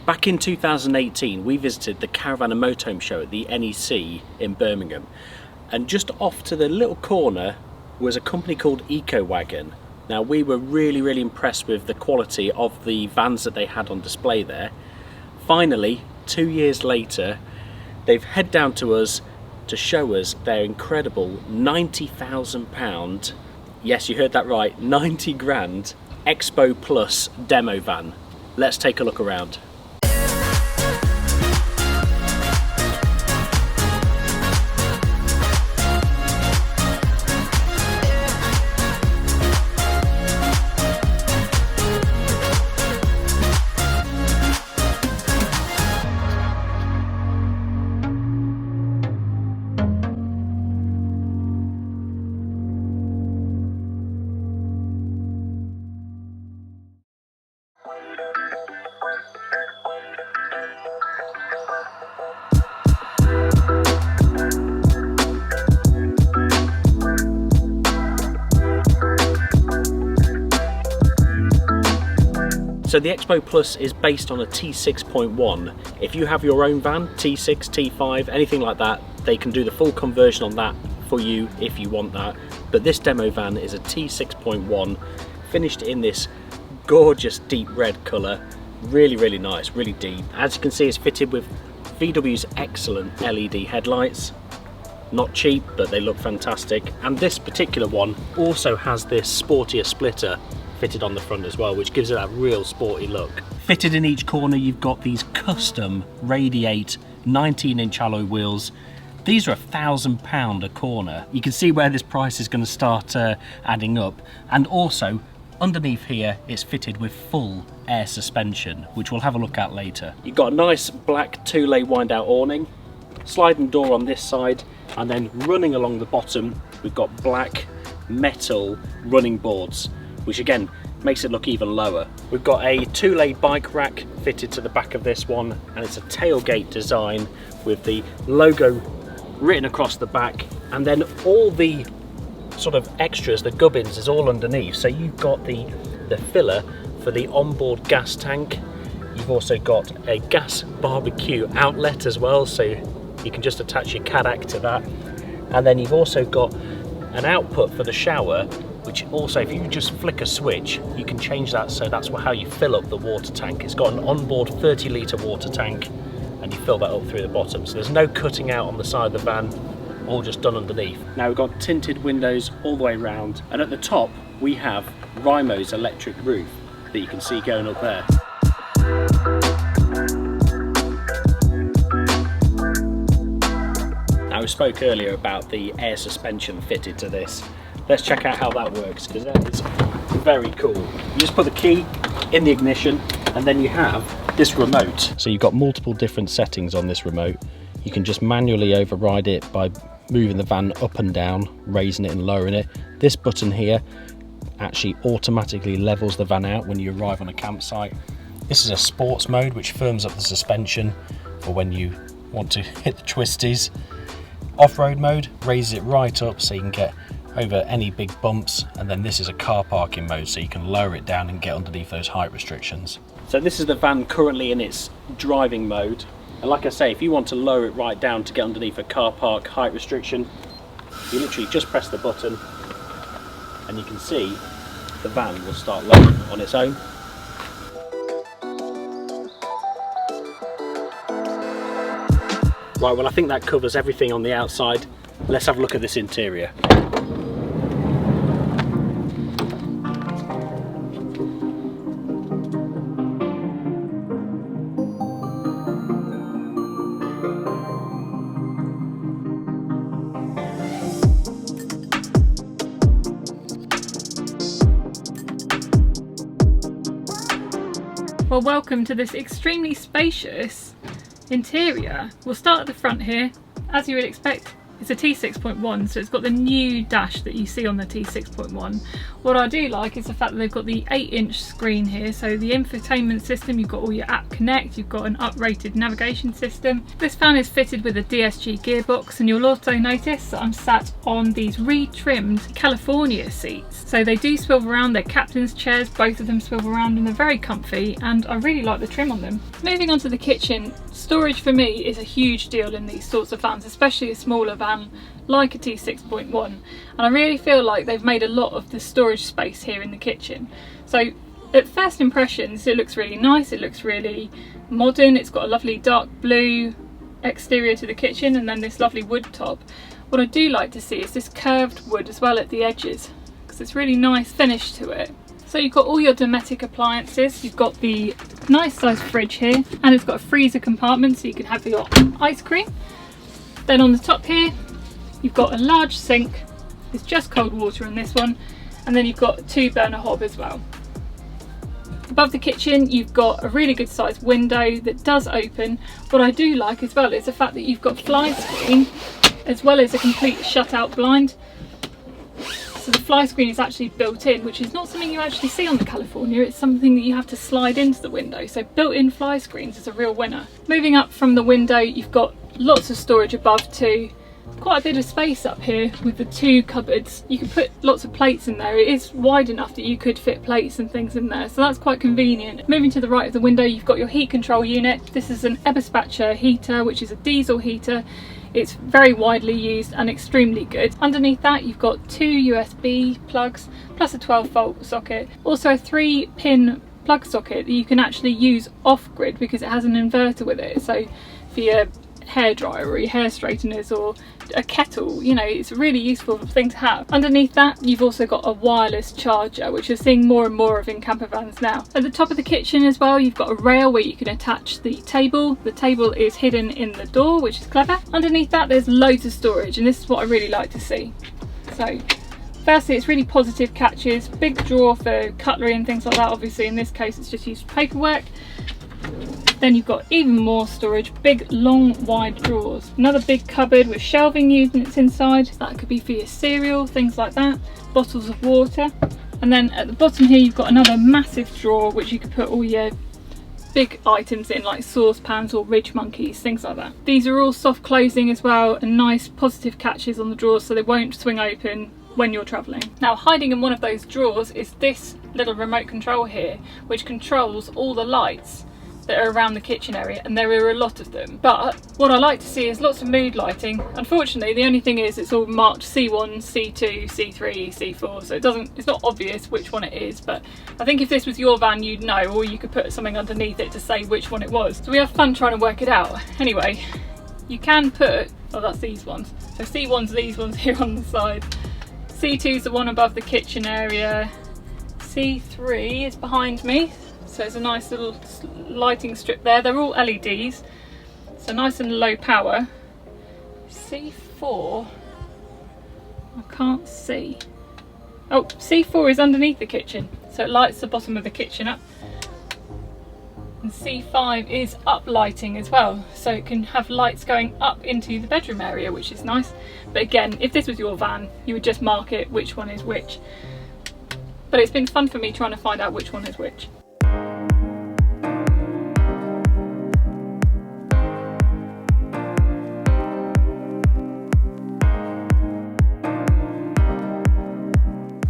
Back in 2018 we visited the Caravan and Motorhome show at the NEC in Birmingham, and just off to the little corner was a company called EcoWagon. Now we were really impressed with the quality of the vans that they had on display there. Finally, 2 years later, they've head down to us to show us their incredible £90,000, yes you heard that right, 90 grand Expo Plus demo van. Let's take a look around. So the Expo Plus is based on a T6.1. If you have your own van, T6, T5, anything like that, they can do the full conversion on that for you if you want that. But this demo van is a T6.1, finished in this gorgeous deep red colour. Really nice, really deep. As you can see, it's fitted with VW's excellent LED headlights. Not cheap, but they look fantastic. And this particular one also has this sportier splitter fitted on the front as well, which gives it that real sporty look. Fitted in each corner, you've got these custom Radiate 19-inch alloy wheels. These are £1,000 a corner. You can see where this price is going to start adding up. And also, underneath here, it's fitted with full air suspension, which we'll have a look at later. You've got a nice black 2-lay wind-out awning, sliding door on this side, and then running along the bottom, we've got black metal running boards, which again makes it look even lower. We've got a 2-lay bike rack fitted to the back of this one, and it's a tailgate design with the logo written across the back, and then all the sort of extras, the gubbins, is all underneath. So you've got the filler for the onboard gas tank. You've also got a gas barbecue outlet as well, so you can just attach your Cadac to that. And then you've also got an output for the shower, which also, if you just flick a switch, you can change that, so that's how you fill up the water tank. It's got an onboard 30-litre water tank, and you fill that up through the bottom. So there's no cutting out on the side of the van, all just done underneath. Now we've got tinted windows all the way around, and at the top we have Rimo's electric roof that you can see going up there. Now we spoke earlier about the air suspension fitted to this. Let's check out how that works, because that is very cool. You just put the key in the ignition, and then you have this remote. So you've got multiple different settings on this remote. You can just manually override it by moving the van up and down, raising it and lowering it. This button here actually automatically levels the van out when you arrive on a campsite. This is a sports mode, which firms up the suspension for when you want to hit the twisties. Off-road mode raises it right up so you can get over any big bumps, and then this is a car parking mode, so you can lower it down and get underneath those height restrictions. So this is the van currently in its driving mode, and like I say, if you want to lower it right down to get underneath a car park height restriction, you literally just press the button and you can see the van will start lowering on its own. Right, well I think that covers everything on the outside. Let's have a look at this interior. Well, welcome to this extremely spacious interior. We'll start at the front here. As you would expect, It's a T6.1, so it's got the new dash that you see on the T6.1. What I do like is the fact that they've got the 8-inch screen here, so the infotainment system, you've got all your app connect, you've got an uprated navigation system. This van is fitted with a DSG gearbox, and you'll also notice that I'm sat on these re-trimmed California seats. So they do swivel around, they're captain's chairs, both of them swivel around and they're very comfy, and I really like the trim on them. Moving on to the kitchen, storage for me is a huge deal in these sorts of vans, especially a smaller van like a T6.1, and I really feel like they've made a lot of the storage space here in the kitchen. So at first impressions it looks really nice, it looks really modern, it's got a lovely dark blue exterior to the kitchen and then this lovely wood top. What I do like to see is this curved wood as well at the edges, because it's really nice finish to it. So you've got all your Dometic appliances, you've got the nice sized fridge here, and it's got a freezer compartment so you can have your ice cream. Then on the top here, you've got a large sink, it's just cold water in this one, and then you've got a 2-burner hob as well. Above the kitchen, you've got a really good sized window that does open. What I do like as well is the fact that you've got fly screen, as well as a complete shutout blind. So the fly screen is actually built in, which is not something you actually see on the California, it's something that you have to slide into the window. So built-in fly screens is a real winner. Moving up from the window, you've got lots of storage above too. Quite a bit of space up here with the 2 cupboards. You can put lots of plates in there. It is wide enough that you could fit plates and things in there, so that's quite convenient. Moving to the right of the window, you've got your heat control unit. This is an EBusAndBeyond heater, which is a diesel heater. It's very widely used and extremely good. Underneath that you've got 2 USB plugs plus a 12-volt socket. Also a 3-pin plug socket that you can actually use off-grid because it has an inverter with it. So for your hairdryer or your hair straighteners or a kettle, you know, it's a really useful thing to have. Underneath that you've also got a wireless charger, which you're seeing more and more of in camper vans now. At the top of the kitchen as well, you've got a rail where you can attach the table. The table is hidden in the door, which is clever. Underneath that there's loads of storage, and this is what I really like to see. So firstly, it's really positive catches, big drawer for cutlery and things like that. Obviously in this case it's just used for paperwork. Then you've got even more storage, big long wide drawers. Another big cupboard with shelving units inside. That could be for your cereal, things like that. Bottles of water. And then at the bottom here you've got another massive drawer which you could put all your big items in, like saucepans or ridge monkeys, things like that. These are all soft closing as well, and nice positive catches on the drawers so they won't swing open when you're travelling. Now hiding in one of those drawers is this little remote control here, which controls all the lights that are around the kitchen area, and there are a lot of them. But what I like to see is lots of mood lighting. Unfortunately the only thing is it's all marked C1, C2, C3, C4, so it's not obvious which one it is, but I think if this was your van you'd know, or you could put something underneath it to say which one it was. So we have fun trying to work it out. Anyway, you can put, oh that's these ones, so C1's these ones here on the side, C2's the one above the kitchen area, C3 is behind me. So it's a nice little lighting strip there. They're all LEDs, so nice and low power. C4, I can't see. Oh, C4 is underneath the kitchen, so it lights the bottom of the kitchen up. And C5 is up lighting as well, so it can have lights going up into the bedroom area, which is nice. But again, if this was your van, you would just mark it which one is which. But it's been fun for me trying to find out which one is which.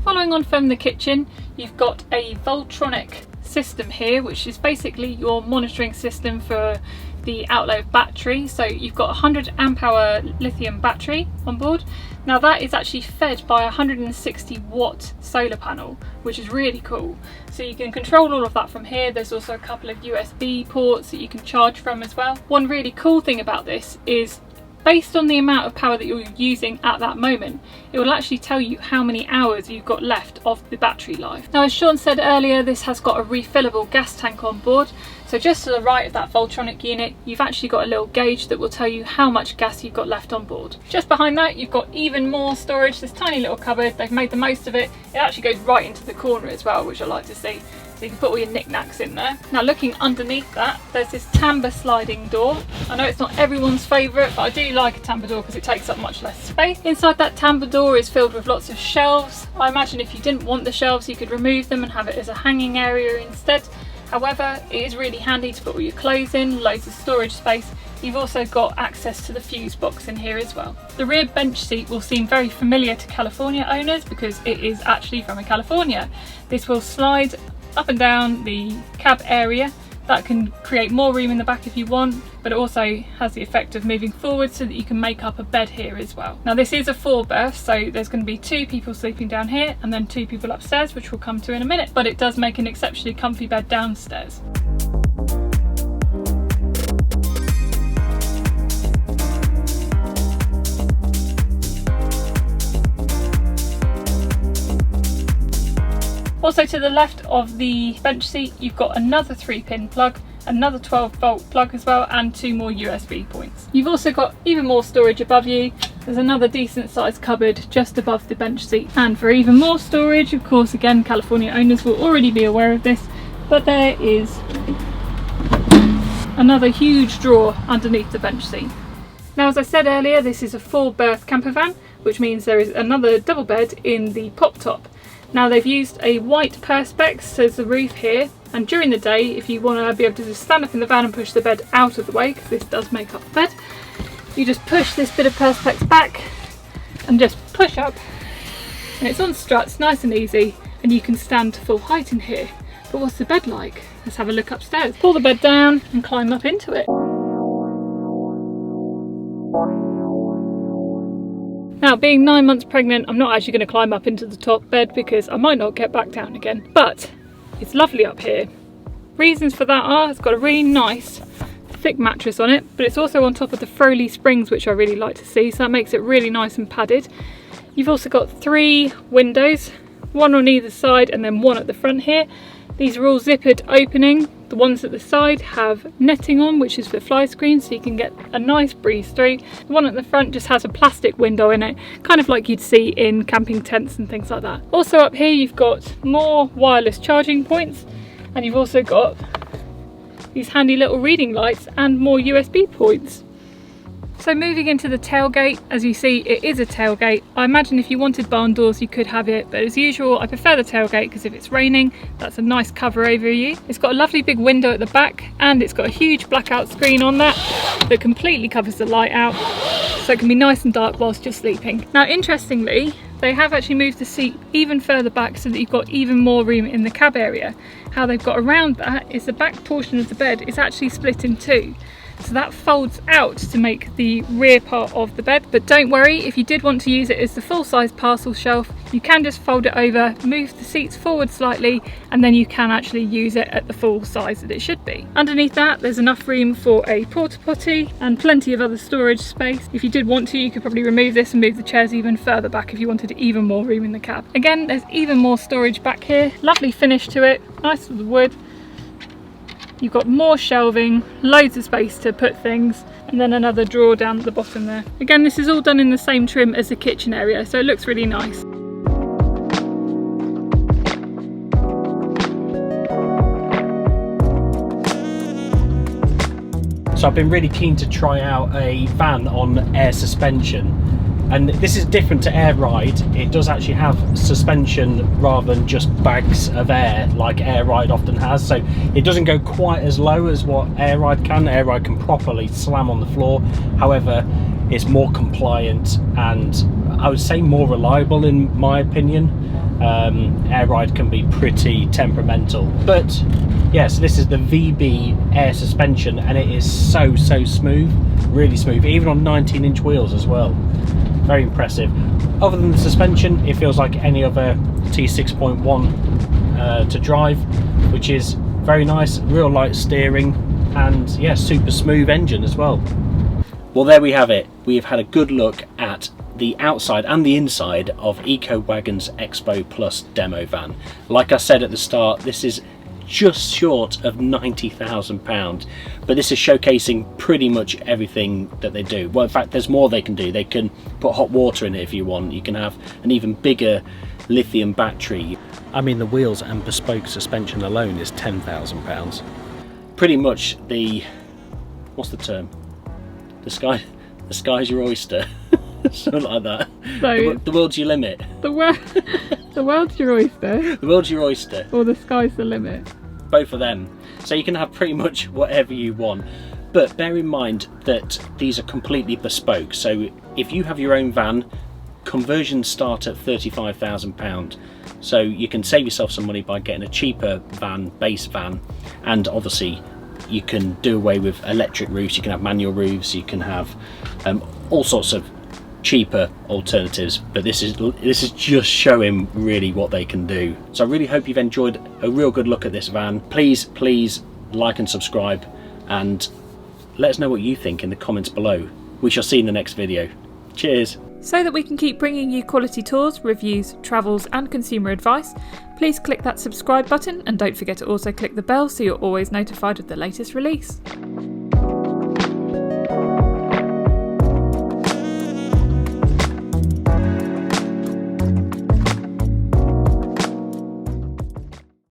Following on from the kitchen, you've got a Voltronic system here, which is basically your monitoring system for the outlet of battery. So you've got a 100 amp hour lithium battery on board. Now that is actually fed by a 160 watt solar panel, which is really cool. So you can control all of that from here. There's also a couple of USB ports that you can charge from as well. One really cool thing about this is, based on the amount of power that you're using at that moment, it will actually tell you how many hours you've got left of the battery life. Now, as Sean said earlier, this has got a refillable gas tank on board. So just to the right of that Voltronic unit, you've actually got a little gauge that will tell you how much gas you've got left on board. Just behind that, you've got even more storage, this tiny little cupboard. They've made the most of it. It actually goes right into the corner as well, which I like to see. So you can put all your knickknacks in there. Now looking underneath that, there's this tambour sliding door. I know it's not everyone's favourite, but I do like a tambour door because it takes up much less space. Inside that tambour door is filled with lots of shelves. I imagine if you didn't want the shelves, you could remove them and have it as a hanging area instead. However, it is really handy to put all your clothes in, loads of storage space. You've also got access to the fuse box in here as well. The rear bench seat will seem very familiar to California owners because it is actually from California. This will slide up and down the cab area. That can create more room in the back if you want, but it also has the effect of moving forward so that you can make up a bed here as well. Now this is a 4-berth, so there's going to be 2 people sleeping down here and then 2 people upstairs, which we'll come to in a minute, but it does make an exceptionally comfy bed downstairs. Also to the left of the bench seat, you've got another 3-pin plug, another 12-volt plug as well, and 2 more USB points. You've also got even more storage above you. There's another decent sized cupboard just above the bench seat. And for even more storage, of course, again, California owners will already be aware of this, but there is another huge drawer underneath the bench seat. Now, as I said earlier, this is a 4-berth camper van, which means there is another double bed in the pop top. Now they've used a white perspex as the roof here, and during the day, if you want to be able to just stand up in the van and push the bed out of the way, because this does make up the bed, you just push this bit of perspex back and just push up, and it's on struts, nice and easy, and you can stand to full height in here. But what's the bed like? Let's have a look upstairs. Pull the bed down and climb up into it. Now, being 9 months pregnant, I'm not actually going to climb up into the top bed because I might not get back down again. But it's lovely up here. Reasons for that are, it's got a really nice thick mattress on it, but it's also on top of the Froley springs, which I really like to see, so that makes it really nice and padded. You've also got 3 windows, 1 on either side and then 1 at the front here. These are all zippered opening. The ones at the side have netting on, which is for fly screen, so you can get a nice breeze through. The one at the front just has a plastic window in it, kind of like you'd see in camping tents and things like that. Also up here you've got more wireless charging points, and you've also got these handy little reading lights and more USB points. So moving into the tailgate, as you see, it is a tailgate. I imagine if you wanted barn doors you could have it, but as usual I prefer the tailgate because if it's raining, that's a nice cover over you. It's got a lovely big window at the back, and it's got a huge blackout screen on that completely covers the light out, so it can be nice and dark whilst you're sleeping. Now interestingly, they have actually moved the seat even further back so that you've got even more room in the cab area. How they've got around that is the back portion of the bed is actually split in 2. So that folds out to make the rear part of the bed, but don't worry, if you did want to use it as the full-size parcel shelf, you can just fold it over, move the seats forward slightly, and then you can actually use it at the full size that it should be. Underneath that, there's enough room for a porta potty and plenty of other storage space. If you did want to, you could probably remove this and move the chairs even further back if you wanted even more room in the cab. Again, there's even more storage back here, lovely finish to it, nice with the wood. You've got more shelving, loads of space to put things, and then another drawer down at the bottom there. Again, this is all done in the same trim as the kitchen area, so it looks really nice. So I've been really keen to try out a van on air suspension. And this is different to Air Ride. It does actually have suspension rather than just bags of air like Air Ride often has. So it doesn't go quite as low as what Air Ride can. Air Ride can properly slam on the floor. However, it's more compliant and I would say more reliable in my opinion. Air Ride can be pretty temperamental. But yes, this is the VB air suspension and it is so smooth, really smooth, even on 19-inch wheels as well. Very impressive. Other than the suspension, it feels like any other T6.1 to drive, which is very nice, real light steering, and yeah, super smooth engine as well. Well, there we have it. We've had a good look at the outside and the inside of EcoWagon's Expo Plus demo van. Like I said at the start, this is just short of £90,000, but this is showcasing pretty much everything that they do. Well, in fact, there's more they can do. They can put hot water in it if you want. You can have an even bigger lithium battery. I mean, the wheels and bespoke suspension alone is £10,000. Pretty much the, what's the term? The sky's your oyster. Something like that. So the world's your limit. The world's your oyster. The world's your oyster. Or the sky's the limit. Both of them. So you can have pretty much whatever you want. But bear in mind that these are completely bespoke. So if you have your own van, conversions start at £35,000. So you can save yourself some money by getting a cheaper van, base van, and obviously you can do away with electric roofs, you can have manual roofs, you can have all sorts of cheaper alternatives, but this is just showing really what they can do. So I really hope you've enjoyed a real good look at this van. Please like and subscribe, and let us know what you think in the comments below. We shall see you in the next video. Cheers. So that we can keep bringing you quality tours, reviews, travels and consumer advice, please click that subscribe button and don't forget to also click the bell so you're always notified of the latest release.